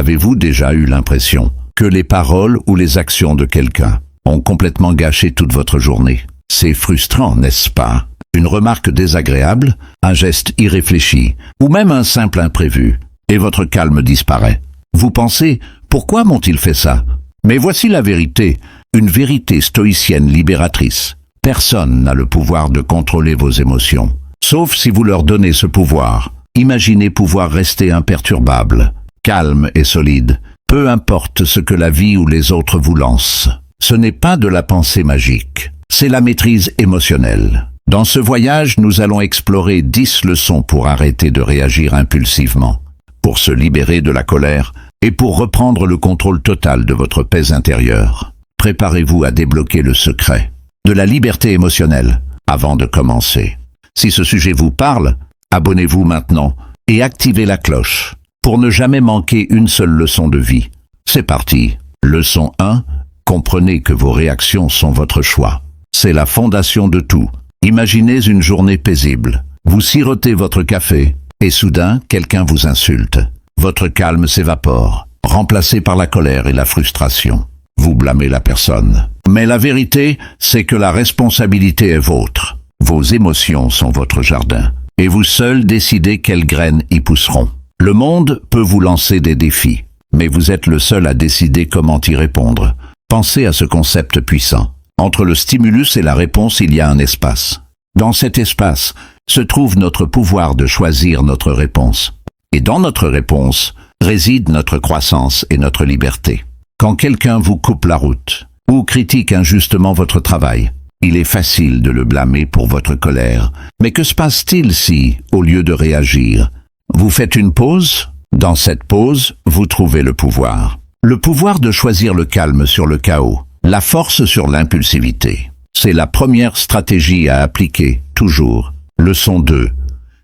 Avez-vous déjà eu l'impression que les paroles ou les actions de quelqu'un ont complètement gâché toute votre journée? C'est frustrant, n'est-ce pas? Une remarque désagréable, un geste irréfléchi, ou même un simple imprévu, et votre calme disparaît. Vous pensez, pourquoi m'ont-ils fait ça? Mais voici la vérité, une vérité stoïcienne libératrice. Personne n'a le pouvoir de contrôler vos émotions, sauf si vous leur donnez ce pouvoir. Imaginez pouvoir rester imperturbable, calme et solide, peu importe ce que la vie ou les autres vous lancent. Ce n'est pas de la pensée magique, c'est la maîtrise émotionnelle. Dans ce voyage, nous allons explorer 10 leçons pour arrêter de réagir impulsivement, pour se libérer de la colère et pour reprendre le contrôle total de votre paix intérieure. Préparez-vous à débloquer le secret de la liberté émotionnelle avant de commencer. Si ce sujet vous parle, abonnez-vous maintenant et activez la cloche pour ne jamais manquer une seule leçon de vie. C'est parti. Leçon 1. Comprenez que vos réactions sont votre choix. C'est la fondation de tout. Imaginez une journée paisible. Vous sirotez votre café et soudain, quelqu'un vous insulte. Votre calme s'évapore, remplacé par la colère et la frustration. Vous blâmez la personne. Mais la vérité, c'est que la responsabilité est vôtre. Vos émotions sont votre jardin, et vous seuls décidez quelles graines y pousseront. Le monde peut vous lancer des défis, mais vous êtes le seul à décider comment y répondre. Pensez à ce concept puissant. Entre le stimulus et la réponse, il y a un espace. Dans cet espace se trouve notre pouvoir de choisir notre réponse. Et dans notre réponse réside notre croissance et notre liberté. Quand quelqu'un vous coupe la route ou critique injustement votre travail, il est facile de le blâmer pour votre colère. Mais que se passe-t-il si, au lieu de réagir, vous faites une pause? Dans cette pause, vous trouvez le pouvoir. Le pouvoir de choisir le calme sur le chaos, la force sur l'impulsivité. C'est la première stratégie à appliquer, toujours. Leçon 2.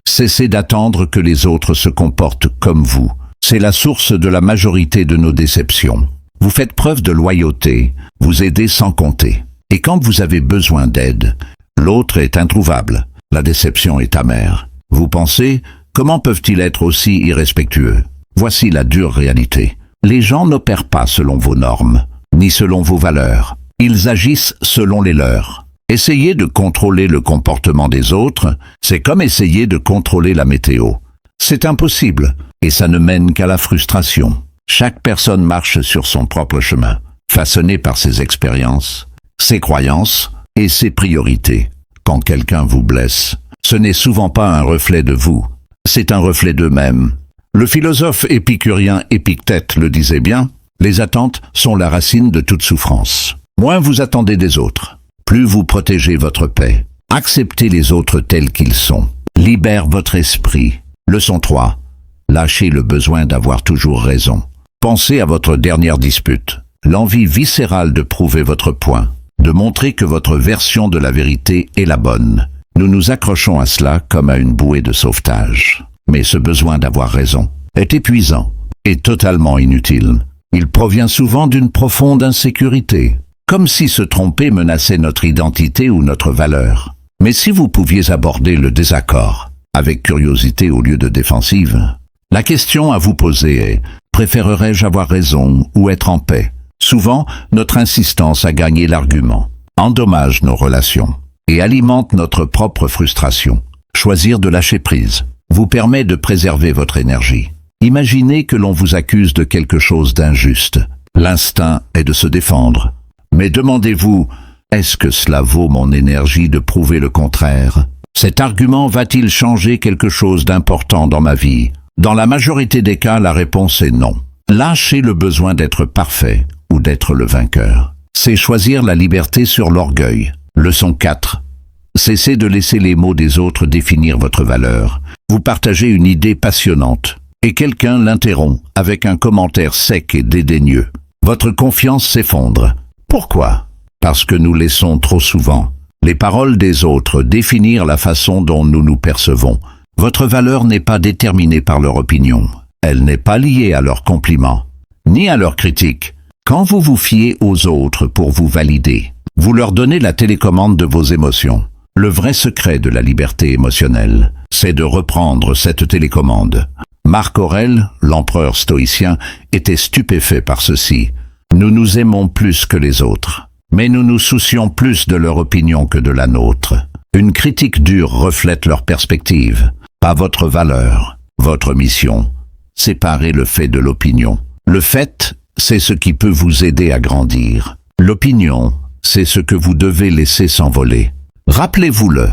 Cessez d'attendre que les autres se comportent comme vous. C'est la source de la majorité de nos déceptions. Vous faites preuve de loyauté, vous aidez sans compter. Et quand vous avez besoin d'aide, l'autre est introuvable. La déception est amère. Vous pensez, comment peuvent-ils être aussi irrespectueux? Voici la dure réalité. Les gens n'opèrent pas selon vos normes, ni selon vos valeurs. Ils agissent selon les leurs. Essayer de contrôler le comportement des autres, c'est comme essayer de contrôler la météo. C'est impossible, et ça ne mène qu'à la frustration. Chaque personne marche sur son propre chemin, façonné par ses expériences, ses croyances et ses priorités. Quand quelqu'un vous blesse, ce n'est souvent pas un reflet de vous, c'est un reflet d'eux-mêmes. Le philosophe épicurien Épictète le disait bien, les attentes sont la racine de toute souffrance. Moins vous attendez des autres, plus vous protégez votre paix. Acceptez les autres tels qu'ils sont. Libère votre esprit. Leçon 3. Lâchez le besoin d'avoir toujours raison. Pensez à votre dernière dispute. L'envie viscérale de prouver votre point, de montrer que votre version de la vérité est la bonne. Nous nous accrochons à cela comme à une bouée de sauvetage. Mais ce besoin d'avoir raison est épuisant et totalement inutile. Il provient souvent d'une profonde insécurité, comme si se tromper menaçait notre identité ou notre valeur. Mais si vous pouviez aborder le désaccord avec curiosité au lieu de défensive, la question à vous poser est: préférerais-je avoir raison ou être en paix? Souvent, notre insistance à gagner l'argument endommage nos relations et alimente notre propre frustration. Choisir de lâcher prise vous permet de préserver votre énergie. Imaginez que l'on vous accuse de quelque chose d'injuste. L'instinct est de se défendre. Mais demandez-vous, est-ce que cela vaut mon énergie de prouver le contraire? Cet argument va-t-il changer quelque chose d'important dans ma vie? Dans la majorité des cas, la réponse est non. Lâcher le besoin d'être parfait ou d'être le vainqueur, c'est choisir la liberté sur l'orgueil. Leçon 4. Cessez de laisser les mots des autres définir votre valeur. Vous partagez une idée passionnante, et quelqu'un l'interrompt avec un commentaire sec et dédaigneux. Votre confiance s'effondre. Pourquoi? Parce que nous laissons trop souvent les paroles des autres définir la façon dont nous nous percevons. Votre valeur n'est pas déterminée par leur opinion. Elle n'est pas liée à leurs compliments, ni à leurs critiques. Quand vous vous fiez aux autres pour vous valider, vous leur donnez la télécommande de vos émotions. Le vrai secret de la liberté émotionnelle, c'est de reprendre cette télécommande. Marc Aurèle, l'empereur stoïcien, était stupéfait par ceci. Nous nous aimons plus que les autres, mais nous nous soucions plus de leur opinion que de la nôtre. Une critique dure reflète leur perspective, pas votre valeur, votre mission. Séparez le fait de l'opinion. Le fait, c'est ce qui peut vous aider à grandir. L'opinion, c'est ce que vous devez laisser s'envoler. Rappelez-vous-le.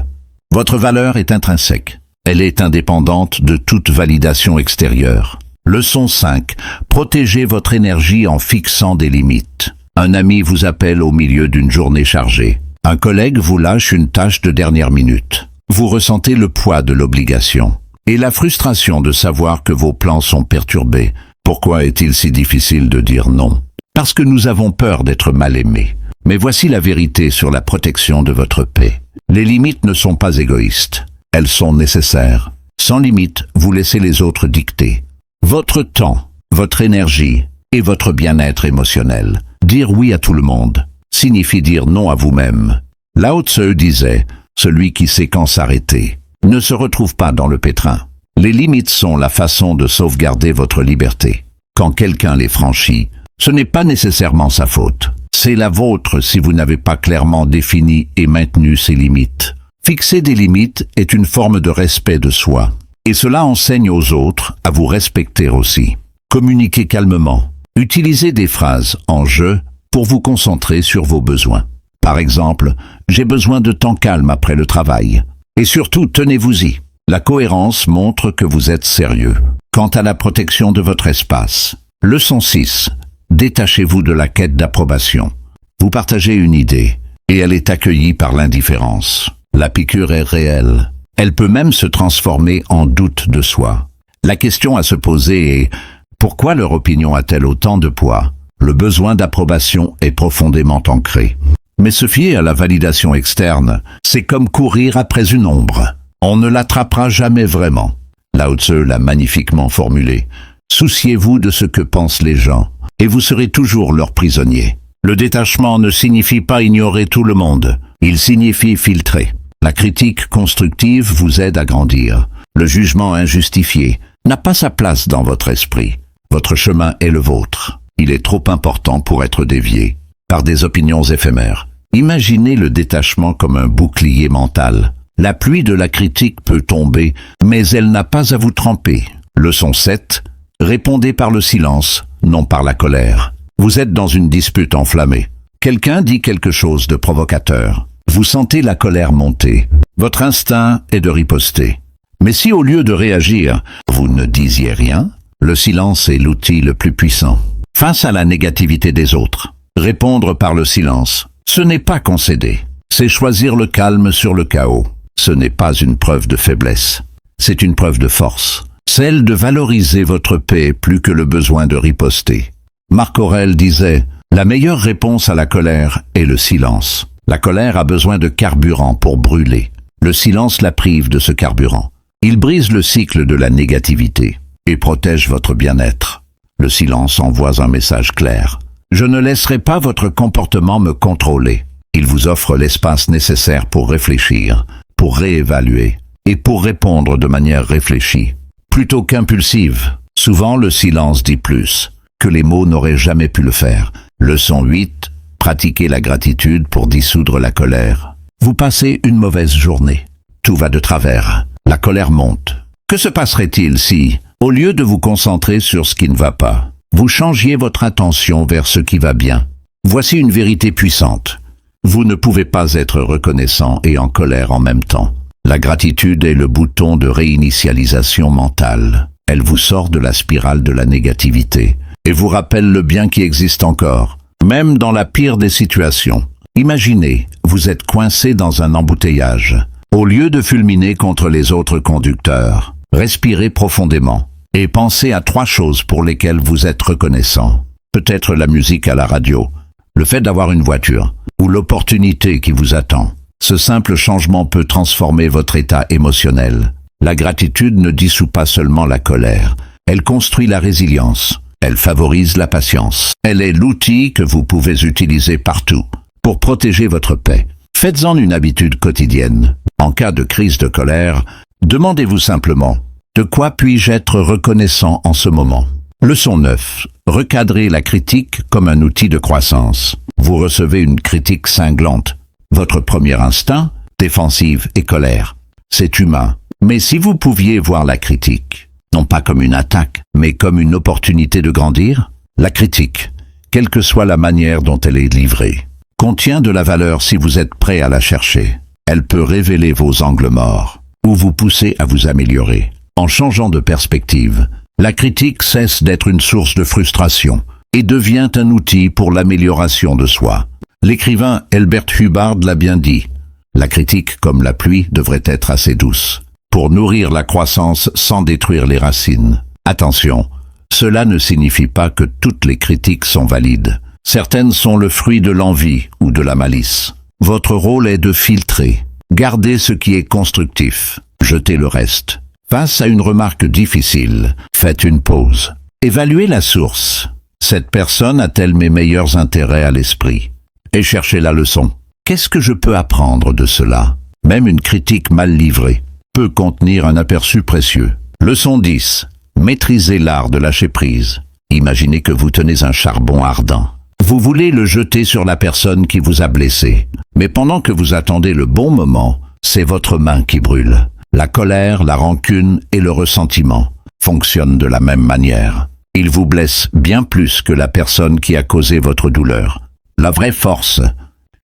Votre valeur est intrinsèque. Elle est indépendante de toute validation extérieure. Leçon 5. Protégez votre énergie en fixant des limites. Un ami vous appelle au milieu d'une journée chargée. Un collègue vous lâche une tâche de dernière minute. Vous ressentez le poids de l'obligation et la frustration de savoir que vos plans sont perturbés. Pourquoi est-il si difficile de dire non? Parce que nous avons peur d'être mal aimés. Mais voici la vérité sur la protection de votre paix. Les limites ne sont pas égoïstes. Elles sont nécessaires. Sans limite, vous laissez les autres dicter votre temps, votre énergie et votre bien-être émotionnel. Dire oui à tout le monde signifie dire non à vous-même. Lao Tzu disait « Celui qui sait quand s'arrêter ne se retrouve pas dans le pétrin ». Les limites sont la façon de sauvegarder votre liberté. Quand quelqu'un les franchit, ce n'est pas nécessairement sa faute. C'est la vôtre si vous n'avez pas clairement défini et maintenu ces limites. Fixer des limites est une forme de respect de soi. Et cela enseigne aux autres à vous respecter aussi. Communiquez calmement. Utilisez des phrases en jeu pour vous concentrer sur vos besoins. Par exemple, « J'ai besoin de temps calme après le travail ». Et surtout, tenez-vous-y. La cohérence montre que vous êtes sérieux. Quant à la protection de votre espace. Leçon 6. Détachez-vous de la quête d'approbation. Vous partagez une idée, et elle est accueillie par l'indifférence. La piqûre est réelle. Elle peut même se transformer en doute de soi. La question à se poser est « Pourquoi leur opinion a-t-elle autant de poids ?» Le besoin d'approbation est profondément ancré. Mais se fier à la validation externe, c'est comme courir après une ombre. On ne l'attrapera jamais vraiment. Lao Tzu l'a magnifiquement formulé. Souciez-vous de ce que pensent les gens, et vous serez toujours leur prisonnier. Le détachement ne signifie pas ignorer tout le monde, il signifie filtrer. La critique constructive vous aide à grandir. Le jugement injustifié n'a pas sa place dans votre esprit. Votre chemin est le vôtre. Il est trop important pour être dévié par des opinions éphémères. Imaginez le détachement comme un bouclier mental. La pluie de la critique peut tomber, mais elle n'a pas à vous tremper. Leçon 7. Répondez par le silence, non par la colère. Vous êtes dans une dispute enflammée. Quelqu'un dit quelque chose de provocateur. Vous sentez la colère monter. Votre instinct est de riposter. Mais si au lieu de réagir, vous ne disiez rien, le silence est l'outil le plus puissant. Face à la négativité des autres, répondre par le silence, ce n'est pas concéder. C'est choisir le calme sur le chaos. Ce n'est pas une preuve de faiblesse. C'est une preuve de force. Celle de valoriser votre paix plus que le besoin de riposter. Marc Aurèle disait « La meilleure réponse à la colère est le silence ». La colère a besoin de carburant pour brûler. Le silence la prive de ce carburant. Il brise le cycle de la négativité et protège votre bien-être. Le silence envoie un message clair. Je ne laisserai pas votre comportement me contrôler. Il vous offre l'espace nécessaire pour réfléchir, pour réévaluer et pour répondre de manière réfléchie. Plutôt qu'impulsive, souvent le silence dit plus que les mots n'auraient jamais pu le faire. Leçon 8. Pratiquez la gratitude pour dissoudre la colère. Vous passez une mauvaise journée. Tout va de travers. La colère monte. Que se passerait-il si, au lieu de vous concentrer sur ce qui ne va pas, vous changiez votre attention vers ce qui va bien? Voici une vérité puissante. Vous ne pouvez pas être reconnaissant et en colère en même temps. La gratitude est le bouton de réinitialisation mentale. Elle vous sort de la spirale de la négativité et vous rappelle le bien qui existe encore. Même dans la pire des situations. Imaginez, vous êtes coincé dans un embouteillage. Au lieu de fulminer contre les autres conducteurs, respirez profondément et pensez à 3 choses pour lesquelles vous êtes reconnaissant. Peut-être la musique à la radio, le fait d'avoir une voiture ou l'opportunité qui vous attend. Ce simple changement peut transformer votre état émotionnel. La gratitude ne dissout pas seulement la colère, elle construit la résilience. Elle favorise la patience. Elle est l'outil que vous pouvez utiliser partout pour protéger votre paix. Faites-en une habitude quotidienne. En cas de crise de colère, demandez-vous simplement De quoi puis-je être reconnaissant en ce moment? Leçon 9. Recadrez la critique comme un outil de croissance. Vous recevez une critique cinglante. Votre premier instinct, défensive et colère. C'est humain. Mais si vous pouviez voir la critique, non pas comme une attaque, mais comme une opportunité de grandir, la critique, quelle que soit la manière dont elle est livrée, contient de la valeur si vous êtes prêt à la chercher. Elle peut révéler vos angles morts, ou vous pousser à vous améliorer. En changeant de perspective, la critique cesse d'être une source de frustration et devient un outil pour l'amélioration de soi. L'écrivain Elbert Hubbard l'a bien dit, la critique, comme la pluie, devrait être assez douce, pour nourrir la croissance sans détruire les racines. Attention, cela ne signifie pas que toutes les critiques sont valides. Certaines sont le fruit de l'envie ou de la malice. Votre rôle est de filtrer. Gardez ce qui est constructif. Jetez le reste. Face à une remarque difficile, faites une pause. Évaluez la source. Cette personne a-t-elle mes meilleurs intérêts à l'esprit? Et cherchez la leçon. Qu'est-ce que je peux apprendre de cela? Même une critique mal livrée peut contenir un aperçu précieux. Leçon 10. Maîtrisez l'art de lâcher prise. Imaginez que vous tenez un charbon ardent. Vous voulez le jeter sur la personne qui vous a blessé. Mais pendant que vous attendez le bon moment, c'est votre main qui brûle. La colère, la rancune et le ressentiment fonctionnent de la même manière. Ils vous blessent bien plus que la personne qui a causé votre douleur. La vraie force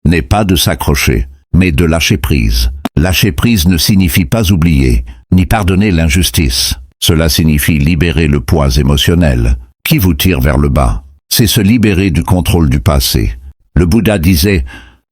n'est pas de s'accrocher, mais de lâcher prise. Lâcher prise ne signifie pas oublier, ni pardonner l'injustice. Cela signifie libérer le poids émotionnel qui vous tire vers le bas. C'est se libérer du contrôle du passé. Le Bouddha disait,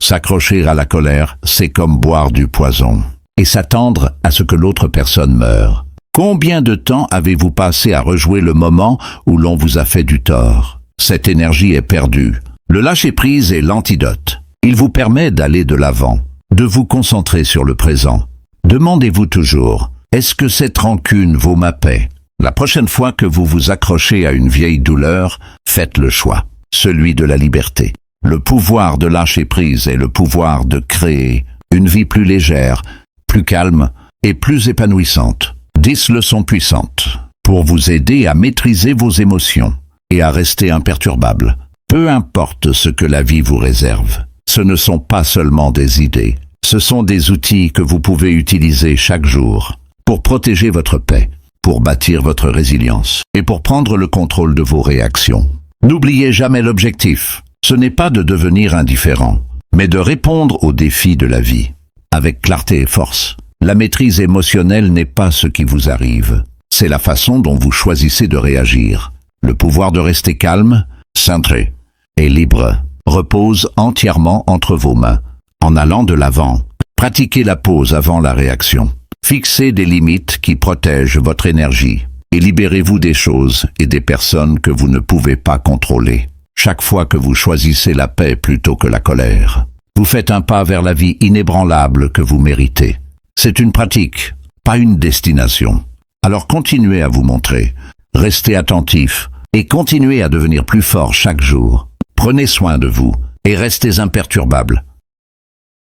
s'accrocher à la colère, c'est comme boire du poison, et s'attendre à ce que l'autre personne meure. Combien de temps avez-vous passé à rejouer le moment où l'on vous a fait du tort? Cette énergie est perdue. Le lâcher-prise est l'antidote. Il vous permet d'aller de l'avant, de vous concentrer sur le présent. Demandez-vous toujours, est-ce que cette rancune vaut ma paix? La prochaine fois que vous vous accrochez à une vieille douleur, faites le choix, celui de la liberté. Le pouvoir de lâcher prise est le pouvoir de créer une vie plus légère, plus calme et plus épanouissante. 10 leçons puissantes pour vous aider à maîtriser vos émotions et à rester imperturbable. Peu importe ce que la vie vous réserve, ce ne sont pas seulement des idées, ce sont des outils que vous pouvez utiliser chaque jour pour protéger votre paix, pour bâtir votre résilience et pour prendre le contrôle de vos réactions. N'oubliez jamais l'objectif. Ce n'est pas de devenir indifférent, mais de répondre aux défis de la vie avec clarté et force. La maîtrise émotionnelle n'est pas ce qui vous arrive, c'est la façon dont vous choisissez de réagir. Le pouvoir de rester calme, centré et libre repose entièrement entre vos mains. En allant de l'avant, pratiquez la pause avant la réaction. Fixez des limites qui protègent votre énergie et libérez-vous des choses et des personnes que vous ne pouvez pas contrôler. Chaque fois que vous choisissez la paix plutôt que la colère, vous faites un pas vers la vie inébranlable que vous méritez. C'est une pratique, pas une destination. Alors continuez à vous montrer, restez attentif et continuez à devenir plus fort chaque jour. Prenez soin de vous et restez imperturbable.